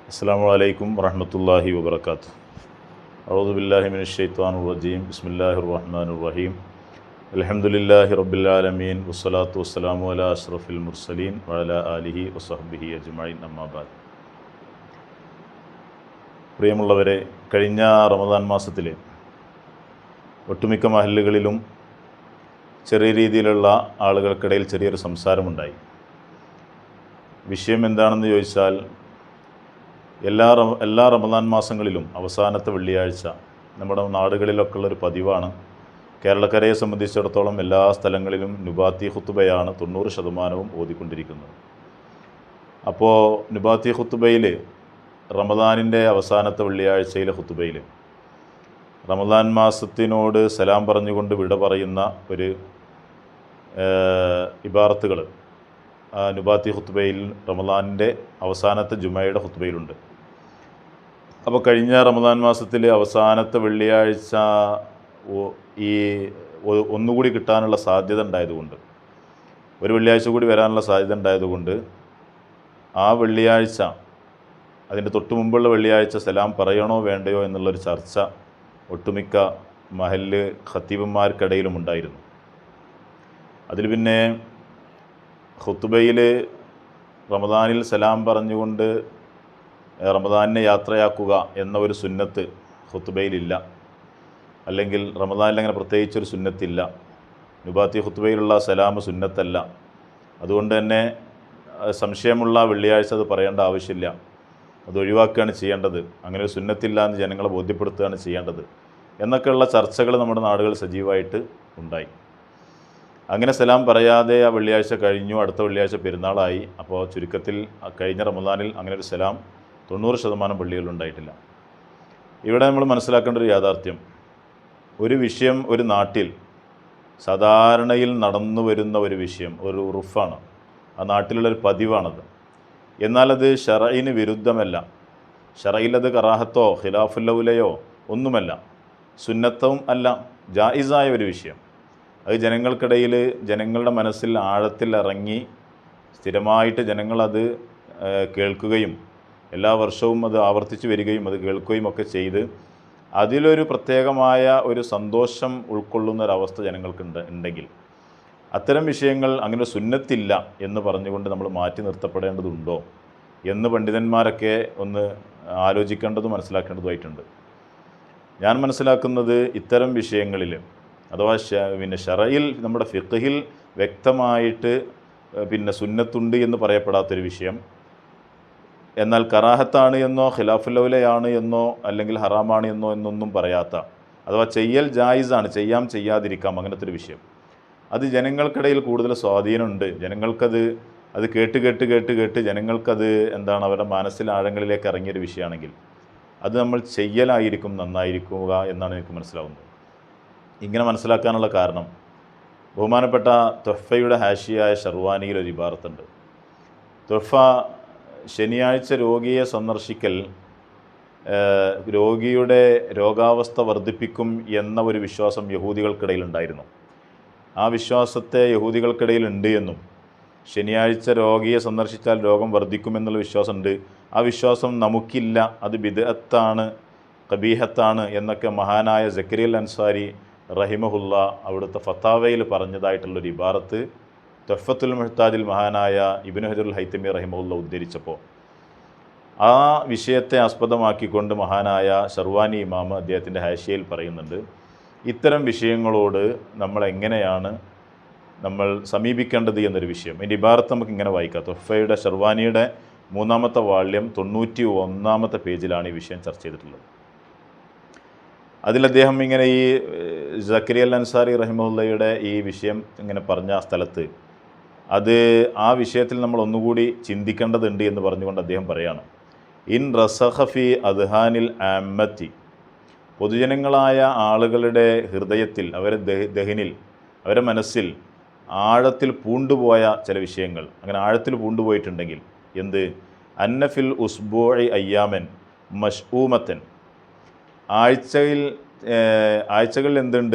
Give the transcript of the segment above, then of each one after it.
അസ്സലാമു അലൈക്കും വറഹ്മത്തുള്ളാഹി വബറകാതുഹു. അഊദു ബില്ലാഹി മിനശ് ശൈത്വാനിർ റജീം. ബിസ്മില്ലാഹിർ റഹ്മാനിർ റഹീം. അൽഹംദുലില്ലാഹി റബ്ബിൽ ആലമീൻ വസ്സലാത്തു വസ്സലാമു അലാ അഷ്റഫിൽ മുർസലീൻ വഅലാ ആലിഹി വസഹ്ബിഹി അജ്മഈൻ. അമ്മാ ബഅദ്. പ്രിയമുള്ളവരെ, കഴിഞ്ഞ റമദാൻ മാസത്തിൽ ഒട്ടുമിക്ക മഹല്ലുകളിലും ചെറിയ രീതിയിലുള്ള ആളുകൾക്കിടയിൽ ചെറിയൊരു സംസാരമുണ്ടായി. വിഷയം എന്താണെന്ന് ചോദിച്ചാൽ, എല്ലാ റമദാൻ മാസങ്ങളിലും അവസാനത്തെ വെള്ളിയാഴ്ച നമ്മുടെ നാടുകളിലൊക്കെ ഉള്ളൊരു പതിവാണ്. കേരളക്കരയെ സംബന്ധിച്ചിടത്തോളം എല്ലാ സ്ഥലങ്ങളിലും നുബാത്തി ഖുത്തുബയാണ് 90% ഓതിക്കൊണ്ടിരിക്കുന്നത്. അപ്പോൾ നുബാത്തി ഖുത്തുബയിൽ റമദാനിൻ്റെ അവസാനത്തെ വെള്ളിയാഴ്ചയിലെ ഖുത്തുബയിൽ റമദാൻ മാസത്തിനോട് സലാം പറഞ്ഞുകൊണ്ട് വിട പറയുന്ന ഒരു ഇബാറത്തുകൾ നുബാത്തി ഖുത്തുബയിൽ റമദാനിൻ്റെ അവസാനത്തെ ജുമയുടെ ഖുത്തുബയിലുണ്ട്. അപ്പോൾ കഴിഞ്ഞ റമദാൻ മാസത്തിൽ അവസാനത്തെ വെള്ളിയാഴ്ച ഈ ഒന്നുകൂടി കിട്ടാനുള്ള സാധ്യത ഉണ്ടായതുകൊണ്ട്, ഒരു വെള്ളിയാഴ്ച കൂടി വരാനുള്ള സാധ്യത ഉണ്ടായതുകൊണ്ട് ആ വെള്ളിയാഴ്ച, അതിൻ്റെ തൊട്ട് മുമ്പുള്ള വെള്ളിയാഴ്ച സലാം പറയണോ വേണ്ടയോ എന്നുള്ളൊരു ചർച്ച ഒട്ടുമിക്ക മഹല്ല് ഖത്തീബന്മാർക്കിടയിലും ഉണ്ടായിരുന്നു. അതിൽ പിന്നെ ഖുത്തുബയിൽ റമദാനിൽ സലാം പറഞ്ഞുകൊണ്ട് റമദാനിനെ യാത്രയാക്കുക എന്ന ഒരു സുന്നത്ത് ഖുത്തുബയിലില്ല, അല്ലെങ്കിൽ റമദാനിൽ അങ്ങനെ പ്രത്യേകിച്ചൊരു സുന്നത്തില്ല. നുബാത്തി ഖുത്തുബയിലുള്ള സലാം സുന്നത്തല്ല. അതുകൊണ്ട് തന്നെ സംശയമുള്ള വെള്ളിയാഴ്ച അത് പറയേണ്ട ആവശ്യമില്ല, അത് ഒഴിവാക്കുകയാണ് ചെയ്യേണ്ടത്. അങ്ങനെ ഒരു സുന്നത്തില്ല എന്ന് ജനങ്ങളെ ബോധ്യപ്പെടുത്തുകയാണ് ചെയ്യേണ്ടത് എന്നൊക്കെയുള്ള ചർച്ചകൾ നമ്മുടെ നാടുകൾ സജീവമായിട്ട് ഉണ്ടായി. അങ്ങനെ സലാം പറയാതെ ആ വെള്ളിയാഴ്ച കഴിഞ്ഞു, അടുത്ത വെള്ളിയാഴ്ച പെരുന്നാളായി. അപ്പോൾ ചുരുക്കത്തിൽ കഴിഞ്ഞ റമദാനിൽ അങ്ങനെ ഒരു സലാം 90% പള്ളികളിലുണ്ടായിട്ടില്ല. ഇവിടെ നമ്മൾ മനസ്സിലാക്കേണ്ട ഒരു യാഥാർത്ഥ്യം, ഒരു വിഷയം ഒരു നാട്ടിൽ സാധാരണയിൽ നടന്നു വരുന്ന ഒരു വിഷയം, ഒരു ഉറുഫാണ്, ആ നാട്ടിലുള്ളൊരു പതിവാണത്. എന്നാലത് ശറഈന് വിരുദ്ധമല്ല. ശറഈലത് കറാഹത്തോ ഖിലാഫുല്ലൗലയോ ഒന്നുമല്ല, സുന്നത്തും അല്ല, ജായിസായ ഒരു വിഷയം. അത് ജനങ്ങൾക്കിടയിൽ, ജനങ്ങളുടെ മനസ്സിൽ ആഴത്തിൽ ഇറങ്ങി സ്ഥിരമായിട്ട് ജനങ്ങളത് കേൾക്കുകയും എല്ലാ വർഷവും അത് ആവർത്തിച്ച് വരികയും അത് കേൾക്കുകയും ഒക്കെ ചെയ്ത് അതിലൊരു പ്രത്യേകമായ ഒരു സന്തോഷം ഉൾക്കൊള്ളുന്ന ഒരവസ്ഥ ഉണ്ടെങ്കിൽ അത്തരം വിഷയങ്ങൾ അങ്ങനെ സുന്നത്തില്ല എന്ന് പറഞ്ഞുകൊണ്ട് നമ്മൾ മാറ്റി നിർത്തപ്പെടേണ്ടതുണ്ടോ എന്ന് പണ്ഡിതന്മാരൊക്കെ ഒന്ന് ആലോചിക്കേണ്ടതും മനസ്സിലാക്കേണ്ടതുമായിട്ടുണ്ട്. ഞാൻ മനസ്സിലാക്കുന്നത്, ഇത്തരം വിഷയങ്ങളിൽ അഥവാ ശറയിൽ നമ്മുടെ ഫിഖ്ഹിൽ വ്യക്തമായിട്ട് സുന്നത്തുണ്ട് എന്ന് പറയപ്പെടാത്തൊരു വിഷയം, എന്നാൽ കറാഹത്താണ് എന്നോ ഖിലാഫുല്ലൗലയാണ് എന്നോ അല്ലെങ്കിൽ ഹറാമാണ് എന്നൊന്നും പറയാത്ത, അഥവാ ചെയ്യൽ ജായിസാണ്, ചെയ്യാം ചെയ്യാതിരിക്കാം, അങ്ങനത്തെ ഒരു വിഷയം, അത് ജനങ്ങൾക്കിടയിൽ കൂടുതൽ സ്വാധീനമുണ്ട്. ജനങ്ങൾക്കത് കേട്ട് കേട്ട് കേട്ട് കേട്ട് ജനങ്ങൾക്കത് അവരുടെ മനസ്സിൽ ആഴങ്ങളിലേക്ക് ഇറങ്ങിയൊരു വിഷയമാണെങ്കിൽ അത് നമ്മൾ ചെയ്യലായിരിക്കും നന്നായിരിക്കുക എന്നാണ് എനിക്ക് മനസ്സിലാവുന്നത്. ഇങ്ങനെ മനസ്സിലാക്കാനുള്ള കാരണം, ബഹുമാനപ്പെട്ട തുഹ്ഫയുടെ ഹാഷിയായ ഷർവാനിയിൽ ഒരു ഇബാറത്തുണ്ട്. തുഹ്ഫ ശനിയാഴ്ച രോഗിയെ സന്ദർശിക്കൽ രോഗിയുടെ രോഗാവസ്ഥ വർദ്ധിപ്പിക്കും എന്ന ഒരു വിശ്വാസം യഹൂദികൾക്കിടയിലുണ്ടായിരുന്നു. ആ വിശ്വാസത്തെ യഹൂദികൾക്കിടയിലുണ്ട് എന്നും ശനിയാഴ്ച രോഗിയെ സന്ദർശിച്ചാൽ രോഗം വർദ്ധിക്കുമെന്നുള്ള വിശ്വാസമുണ്ട്, ആ വിശ്വാസം നമുക്കില്ല, അത് ബിദ്അത്താണ്, ഖബീഹത്താണ് എന്നൊക്കെ മഹാനായ സക്കരിയ അൻസാരി റഹിമഹുല്ല അവിടുത്തെ ഫത്താവയിൽ പറഞ്ഞതായിട്ടുള്ളൊരു ഇബാറത്ത് തുഹ്ഫത്തുൽ മുഹ്താജിൽ മഹാനായ ഇബ്നു ഹജറുൽ ഹൈതമി റഹിമഹുല്ല ഉദ്ധരിച്ചപ്പോൾ, ആ വിഷയത്തെ ആസ്പദമാക്കിക്കൊണ്ട് മഹാനായ ഷർവാനി ഇമാം അദ്ദേഹത്തിൻ്റെ ഹാഷിയയിൽ പറയുന്നുണ്ട്, ഇത്തരം വിഷയങ്ങളോട് നമ്മൾ എങ്ങനെയാണ് സമീപിക്കേണ്ടത് എന്നൊരു വിഷയം. ഇതിൻ്റെ ഇബാറത്ത് നമുക്ക് ഇങ്ങനെ വായിക്കാം. തുഹ്ഫയുടെ ഷർവാനിയുടെ 3-ാമത്തെ വാള്യം 91-ാമത്തെ പേജിലാണ് ഈ വിഷയം ചർച്ച ചെയ്തിട്ടുള്ളത്. അതിൽ അദ്ദേഹം ഇങ്ങനെ ഈ സക്കരിയ അൻസാരി റഹിമഹുല്ലയുടെ ഈ വിഷയം ഇങ്ങനെ പറഞ്ഞ സ്ഥലത്ത് ആ വിഷയത്തിൽ നമ്മൾ ഒന്നുകൂടി ചിന്തിക്കേണ്ടതുണ്ട് എന്ന് പറഞ്ഞുകൊണ്ട് അദ്ദേഹം പറയാണ്, ഇൻ റസഖഫി അദ്ഹാനിൽ ആമ്മത്തി, പൊതുജനങ്ങളായ ആളുകളുടെ ഹൃദയത്തിൽ, അവരുടെ മനസ്സിൽ ആഴത്തിൽ പൂണ്ടുപോയ ചില വിഷയങ്ങൾ, അങ്ങനെ ആഴത്തിൽ പൂണ്ടുപോയിട്ടുണ്ടെങ്കിൽ അന്നഫിൽ ഉസ്ബൂഇ അയ്യാമൻ മഷ്ഊമത്തൻ, ആഴ്ചകളിൽ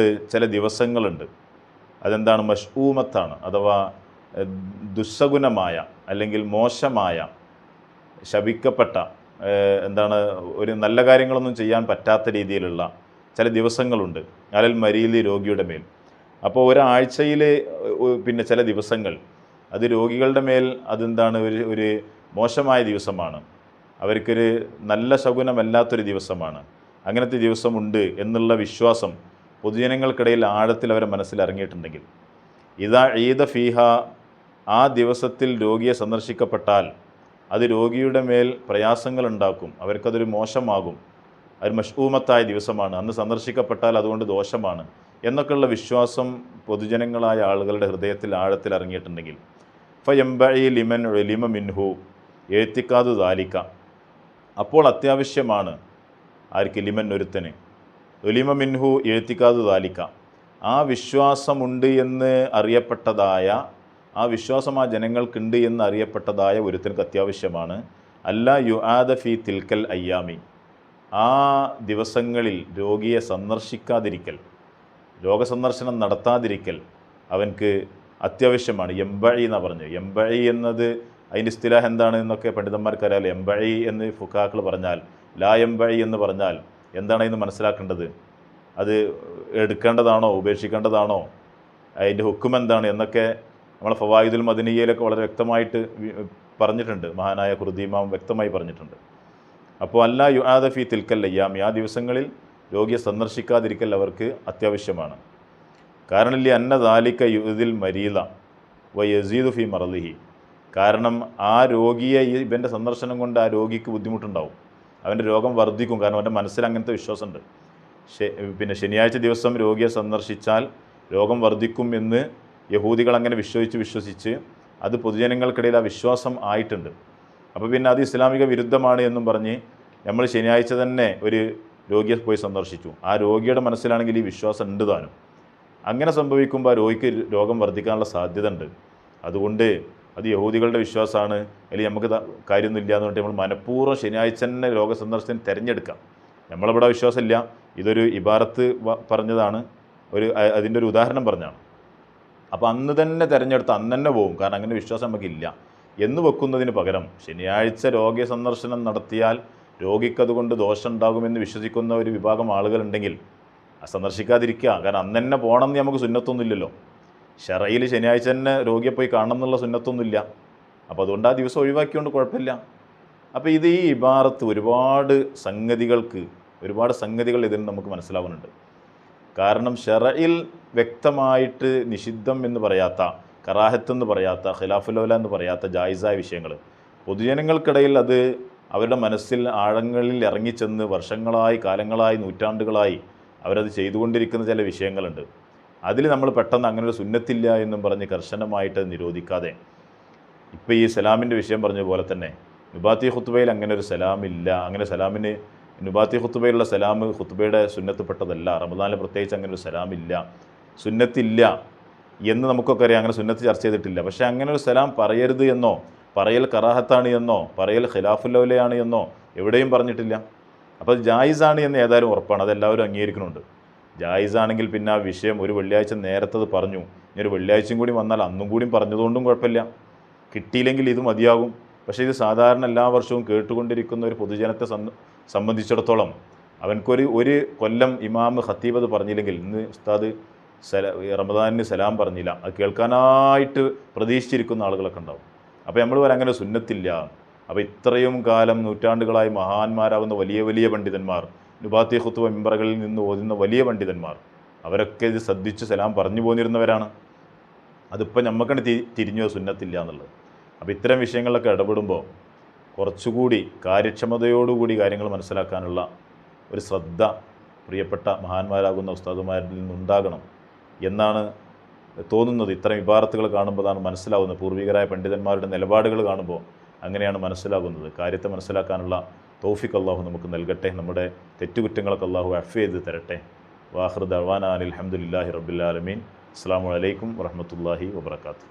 ചില ദിവസങ്ങളുണ്ട്, അതെന്താണ്? മഷ്ഊമത്താണ്, അഥവാ ദുസ്സഗുണമായ അല്ലെങ്കിൽ മോശമായ ശപിക്കപ്പെട്ട എന്താണ് ഒരു നല്ല കാര്യങ്ങളൊന്നും ചെയ്യാൻ പറ്റാത്ത രീതിയിലുള്ള ചില ദിവസങ്ങളുണ്ട് അലൽ മരീലി രോഗിയുടെ മേൽ. അപ്പോൾ ഒരാഴ്ചയിൽ പിന്നെ ചില ദിവസങ്ങൾ അത് രോഗികളുടെ മേൽ അതെന്താണ് ഒരു മോശമായ ദിവസമാണ്, അവർക്കൊരു നല്ല ശകുനമല്ലാത്തൊരു ദിവസമാണ്. അങ്ങനത്തെ ദിവസമുണ്ട് എന്നുള്ള വിശ്വാസം പൊതുജനങ്ങൾക്കിടയിൽ ആഴത്തിൽ അവരെ മനസ്സിലിറങ്ങിയിട്ടുണ്ടെങ്കിൽ, ഇതാ ഈദ ഫീഹ, ആ ദിവസത്തിൽ രോഗിയെ സന്ദർശിക്കപ്പെട്ടാൽ അത് രോഗിയുടെ മേൽ പ്രയാസങ്ങൾ ഉണ്ടാക്കും, അവർക്കതൊരു മോശമാകും, അത് മഷ്ഊമത്തായ ദിവസമാണ്, അന്ന് സന്ദർശിക്കപ്പെട്ടാൽ അതുകൊണ്ട് ദോഷമാണ് എന്നൊക്കെയുള്ള വിശ്വാസം പൊതുജനങ്ങളായ ആളുകളുടെ ഹൃദയത്തിൽ ആഴത്തിൽ ഇറങ്ങിയിട്ടുണ്ടെങ്കിൽ, ഫയംബഇ ലിമൻ ഉലിമ മിൻഹു എഴുത്തിക്കാതു ദാലിക്ക, അപ്പോൾ അത്യാവശ്യമാണ് ആർക്ക്, ലിമൻ ഒരുത്തന്, ഉലിമ മിൻഹു എഴുത്തിക്കാതു ദാലിക്ക, ആ വിശ്വാസമുണ്ട് എന്ന് അറിയപ്പെട്ടതായ, ആ വിശ്വാസം ആ ജനങ്ങൾക്കുണ്ട് എന്ന് അറിയപ്പെട്ടതായ ഒരുത്തനക്ക് അത്യാവശ്യമാണ് അല്ല യുആദ ഫി തിൽക്കൽ അയ്യാമി, ആ ദിവസങ്ങളിൽ രോഗിയെ സന്ദർശിക്കാതിരിക്കൽ, രോഗസന്ദർശനം നടത്താതിരിക്കൽ അവൻക്ക് അത്യാവശ്യമാണ്. എംബഴി എന്നാണ് പറഞ്ഞത്. എംബഴി എന്നത് അതിൻ്റെ ഇസ്തിലാഹ് എന്താണ് എന്നൊക്കെ പണ്ഡിതന്മാർക്കറിയാലോ. എംബഴി എന്ന് ഫുഖാക്കൾ പറഞ്ഞാൽ, ലാ എംബഴി എന്ന് പറഞ്ഞാൽ എന്താണ് എന്ന് മനസ്സിലാക്കേണ്ടത്, അത് എടുക്കേണ്ടതാണോ ഉപേക്ഷിക്കേണ്ടതാണോ, അതിൻ്റെ ഹുക്കും എന്താണ് എന്നൊക്കെ നമ്മളെ ഫവായിദുൽ മദനിയയിലൊക്കെ വളരെ വ്യക്തമായിട്ട് പറഞ്ഞിട്ടുണ്ട്. മഹാനായ ഖുർദീമാം വ്യക്തമായി പറഞ്ഞിട്ടുണ്ട്. അപ്പോൾ അല്ലാ യുആദ ഫി തിൽക്കൽ അയ്യാമി, ആ ദിവസങ്ങളിൽ രോഗിയെ സന്ദർശിക്കാതിരിക്കൽ അവർക്ക് അത്യാവശ്യമാണ്. കാരണം ലി അന്ന ദാലിക യുദിൽ മരീല വ യസീദു ഫി മറലിഹി, കാരണം ആ രോഗിയെ ഇവൻ്റെ സന്ദർശനം കൊണ്ട് ആ രോഗിക്ക് ബുദ്ധിമുട്ടുണ്ടാവും, അവൻ്റെ രോഗം വർദ്ധിക്കും. കാരണം അവൻ്റെ മനസ്സിൽ അങ്ങനത്തെ വിശ്വാസമുണ്ട്. പിന്നെ ശനിയാഴ്ച ദിവസം രോഗിയെ സന്ദർശിച്ചാൽ രോഗം വർദ്ധിക്കും എന്ന് യഹൂദികൾ അങ്ങനെ വിശ്വസിച്ച് അത് പൊതുജനങ്ങൾക്കിടയിൽ ആ വിശ്വാസം ആയിട്ടുണ്ട്. അപ്പോൾ പിന്നെ അത് ഇസ്ലാമിക വിരുദ്ധമാണ് എന്നും പറഞ്ഞ് നമ്മൾ ശനിയാഴ്ച തന്നെ ഒരു രോഗിയെ പോയി സന്ദർശിച്ചു. ആ രോഗിയുടെ മനസ്സിലാണെങ്കിൽ ഈ വിശ്വാസം ഉണ്ട് താനും. അങ്ങനെ സംഭവിക്കുമ്പോൾ ആ രോഗിക്ക് രോഗം വർദ്ധിക്കാനുള്ള സാധ്യത ഉണ്ട്. അതുകൊണ്ട് അത് യഹൂദികളുടെ വിശ്വാസമാണ്, അല്ലെങ്കിൽ നമുക്ക് കാര്യമൊന്നുമില്ല എന്ന് പറഞ്ഞിട്ട് നമ്മൾ മനഃപൂർവ്വം ശനിയാഴ്ച തന്നെ രോഗസന്ദർശനം തിരഞ്ഞെടുക്കാം. നമ്മളിവിടെ വിശ്വാസമില്ല, ഇതൊരു ഇബാറത്ത് പറഞ്ഞതാണ്, അതിൻ്റെ ഒരു ഉദാഹരണം പറഞ്ഞാണ്. അപ്പോൾ അന്ന് തന്നെ തിരഞ്ഞെടുത്ത് അന്ന് തന്നെ പോകും, കാരണം അങ്ങനെ വിശ്വാസം നമുക്കില്ല എന്ന് വെക്കുന്നതിന് പകരം ശനിയാഴ്ച രോഗ സന്ദർശനം നടത്തിയാൽ രോഗിക്കതുകൊണ്ട് ദോഷം ഉണ്ടാകുമെന്ന് വിശ്വസിക്കുന്ന ഒരു വിഭാഗം ആളുകളുണ്ടെങ്കിൽ സന്ദർശിക്കാതിരിക്കുക. കാരണം അന്ന് തന്നെ പോകണമെന്ന് നമുക്ക് സുന്നത്തൊന്നുമില്ലല്ലോ. ശറയിൽ ശനിയാഴ്ച തന്നെ രോഗിയെ പോയി കാണണം എന്നുള്ള സുന്നത്തൊന്നുമില്ല. അപ്പോൾ അതുകൊണ്ട് ആ ദിവസം ഒഴിവാക്കിക്കൊണ്ട് കുഴപ്പമില്ല. അപ്പോൾ ഇത് ഈ ഇബാറത്ത് ഒരുപാട് സംഗതികൾ ഇതിൽ നമുക്ക് മനസ്സിലാവുന്നുണ്ട്. കാരണം ശറയിൽ വ്യക്തമായിട്ട് നിഷിദ്ധം എന്ന് പറയാത്ത, കറാഹത്ത് എന്ന് പറയാത്ത, ഖിലാഫുൽ എന്ന് പറയാത്ത ജായിസായ വിഷയങ്ങൾ പൊതുജനങ്ങൾക്കിടയിൽ അത് അവരുടെ മനസ്സിൽ ആഴങ്ങളിൽ ഇറങ്ങിച്ചെന്ന് വർഷങ്ങളായി, കാലങ്ങളായി, നൂറ്റാണ്ടുകളായി അവരത് ചെയ്തുകൊണ്ടിരിക്കുന്ന ചില വിഷയങ്ങളുണ്ട്. അതിൽ നമ്മൾ പെട്ടെന്ന് അങ്ങനെ ഒരു സുന്നത്തില്ല എന്നും പറഞ്ഞ് കർശനമായിട്ട് നിരോധിക്കാതെ, ഇപ്പോൾ ഈ സലാമിൻ്റെ വിഷയം പറഞ്ഞ പോലെ തന്നെ നുബാത്തി ഖുത്ബയിൽ അങ്ങനെ ഒരു സലാമില്ല. അങ്ങനെ സലാമിന് നുബാത്തി ഖുത്ബയിലുള്ള സലാം ഖുത്ബയുടെ സുന്നത്തിൽപ്പെട്ടതല്ല. റമദാനിൽ പ്രത്യേകിച്ച് അങ്ങനെ ഒരു സലാമില്ല, സുന്നത്തില്ല എന്ന് നമുക്കൊക്കെ അറിയാം. അങ്ങനെ സുന്നത്ത് ചർച്ച ചെയ്തിട്ടില്ല. പക്ഷേ അങ്ങനെ ഒരു സലാം പറയരുത് എന്നോ, പറയൽ കറാഹത്താണ് എന്നോ, പറയൽ ഖിലാഫുല്ലൗലയാണ് എന്നോ എവിടെയും പറഞ്ഞിട്ടില്ല. അപ്പോൾ അത് ജായിസാണ് എന്ന് ഏതായാലും ഉറപ്പാണ്, അതെല്ലാവരും അംഗീകരിക്കുന്നുണ്ട്. ജായിസാണെങ്കിൽ പിന്നെ ആ വിഷയം ഒരു വെള്ളിയാഴ്ച നേരത്തത് പറഞ്ഞു, ഇനി ഒരു വെള്ളിയാഴ്ചയും കൂടി വന്നാൽ അന്നും കൂടിയും പറഞ്ഞതുകൊണ്ടും കുഴപ്പമില്ല. കിട്ടിയില്ലെങ്കിൽ ഇത് മതിയാകും. പക്ഷേ ഇത് സാധാരണ എല്ലാ വർഷവും കേട്ടുകൊണ്ടിരിക്കുന്ന ഒരു പൊതുജനത്തെ സംബന്ധിച്ചിടത്തോളം ഒരു കൊല്ലം ഇമാം ഖത്തീബ് അത് പറഞ്ഞില്ലെങ്കിൽ, ഇന്ന് ഉസ്താദ് റമദാനിന് സലാം പറഞ്ഞില്ല, അത് കേൾക്കാനായിട്ട് പ്രതീക്ഷിച്ചിരിക്കുന്ന ആളുകളൊക്കെ ഉണ്ടാവും. അപ്പോൾ നമ്മൾ അങ്ങനെ സുന്നത്തില്ല. അപ്പോൾ ഇത്രയും കാലം നൂറ്റാണ്ടുകളായി മഹാന്മാരാകുന്ന വലിയ വലിയ പണ്ഡിതന്മാർ, നുബാത്തി ഖുത്ബ മിമ്പറുകളിൽ നിന്ന് ഓതുന്ന വലിയ പണ്ഡിതന്മാർ, അവരൊക്കെ ഇത് ശ്രദ്ധിച്ച് സലാം പറഞ്ഞു പോന്നിരുന്നവരാണ്. അതിപ്പോൾ നമുക്കാണ് തിരിഞ്ഞോ സുന്നത്തില്ല എന്നുള്ളത്. അപ്പോൾ ഇത്തരം വിഷയങ്ങളിലൊക്കെ ഇടപെടുമ്പോൾ കുറച്ചുകൂടി കാര്യക്ഷമതയോടുകൂടി കാര്യങ്ങൾ മനസ്സിലാക്കാനുള്ള ഒരു ശ്രദ്ധ പ്രിയപ്പെട്ട മഹാന്മാരാകുന്ന ഉസ്താദുമാരിൽ നിന്നുണ്ടാകണം എന്നാണ് തോന്നുന്നത്. ഇത്തരം ഇബാറത്തുകൾ കാണുമ്പോൾ അതാണ് മനസ്സിലാവുന്നത്. പൂർവികരായ പണ്ഡിതന്മാരുടെ നിലപാടുകൾ കാണുമ്പോൾ അങ്ങനെയാണ് മനസ്സിലാകുന്നത്. കാര്യത്തെ മനസ്സിലാക്കാനുള്ള തൗഫീഖ് അല്ലാഹു നമുക്ക് നൽകട്ടെ. നമ്മുടെ തെറ്റുകുറ്റങ്ങളൊക്കെ അല്ലാഹു അഫ്വ് ചെയ്ത് തരട്ടെ. വാഖിറു ദഅ്വാനാ അൽഹംദുലില്ലാഹി റബ്ബിൽ ആലമീൻ. അസ്സലാമു അലൈക്കും വറഹ്മത്തുള്ളാഹി വബറകാതുഹു.